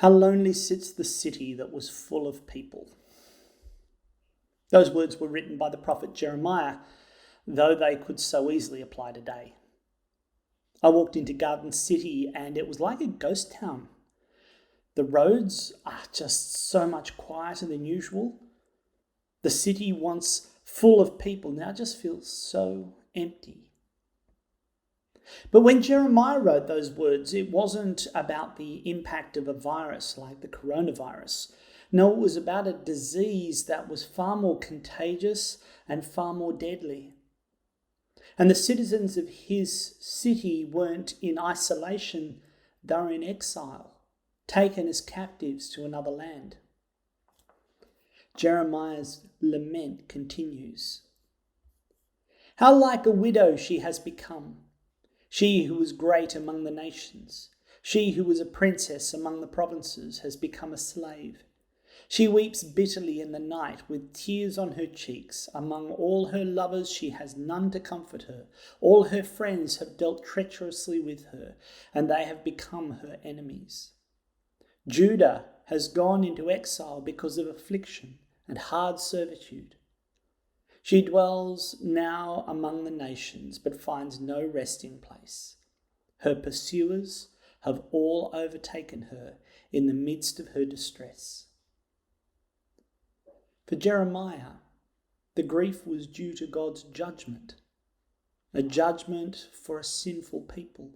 How lonely sits the city that was full of people. Those words were written by the prophet Jeremiah, though they could so easily apply today. I walked into Garden City and it was like a ghost town. The roads are just so much quieter than usual. The city, once full of people, now just feels so empty. But when Jeremiah wrote those words, it wasn't about the impact of a virus like the coronavirus. No, it was about a disease that was far more contagious and far more deadly. And the citizens of his city weren't in isolation, they were in exile, taken as captives to another land. Jeremiah's lament continues. How like a widow she has become, she who was great among the nations, she who was a princess among the provinces has become a slave. She weeps bitterly in the night with tears on her cheeks. Among all her lovers she has none to comfort her. All her friends have dealt treacherously with her, and they have become her enemies. Judah has gone into exile because of affliction and hard servitude. She dwells now among the nations, but finds no resting place. Her pursuers have all overtaken her in the midst of her distress. For Jeremiah, the grief was due to God's judgment, a judgment for a sinful people.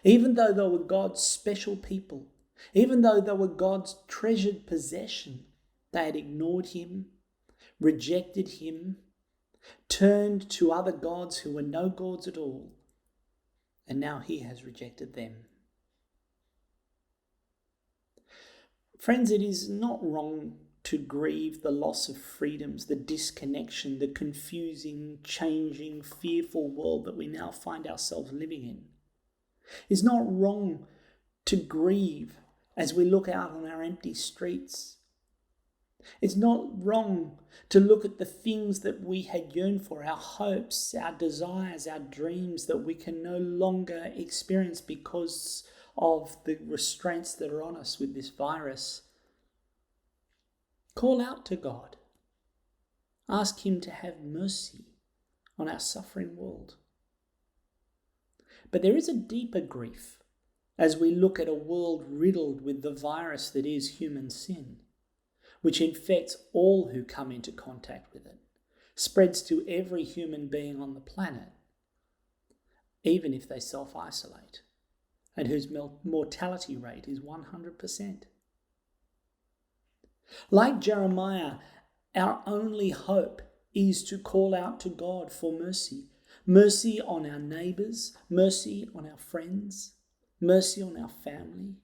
Even though they were God's special people, even though they were God's treasured possession, they had ignored him, rejected him, turned to other gods who were no gods at all, and now he has rejected them. Friends, it is not wrong to grieve the loss of freedoms, the disconnection, the confusing, changing, fearful world that we now find ourselves living in. It's not wrong to grieve as we look out on our empty streets. It's not wrong to look at the things that we had yearned for, our hopes, our desires, our dreams that we can no longer experience because of the restraints that are on us with this virus. Call out to God. Ask him to have mercy on our suffering world. But there is a deeper grief as we look at a world riddled with the virus that is human sin, which infects all who come into contact with it, spreads to every human being on the planet, even if they self-isolate, and whose mortality rate is 100%. Like Jeremiah, our only hope is to call out to God for mercy. Mercy on our neighbours, mercy on our friends, mercy on our family,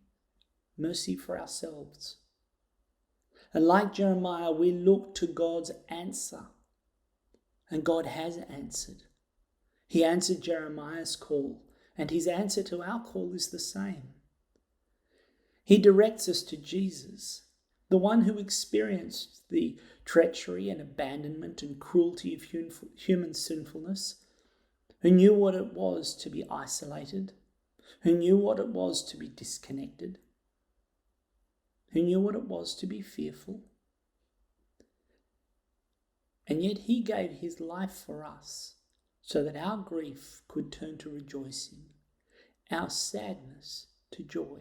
mercy for ourselves. And like Jeremiah, we look to God's answer. And God has answered. He answered Jeremiah's call, and his answer to our call is the same. He directs us to Jesus, the one who experienced the treachery and abandonment and cruelty of human sinfulness, who knew what it was to be isolated, who knew what it was to be disconnected, who knew what it was to be fearful. And yet he gave his life for us so that our grief could turn to rejoicing, our sadness to joy.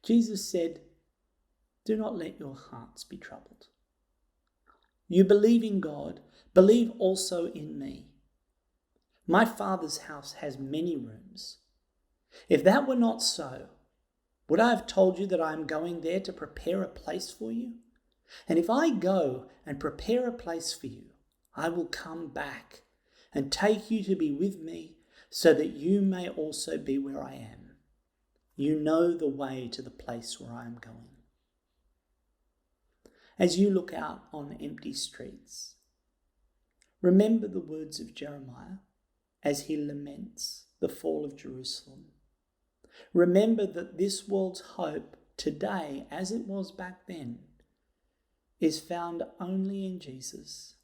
Jesus said, "Do not let your hearts be troubled. You believe in God, believe also in me. My Father's house has many rooms. If that were not so, would I have told you that I am going there to prepare a place for you? And if I go and prepare a place for you, I will come back and take you to be with me so that you may also be where I am. You know the way to the place where I am going." As you look out on empty streets, remember the words of Jeremiah as he laments the fall of Jerusalem. Remember that this world's hope today, as it was back then, is found only in Jesus.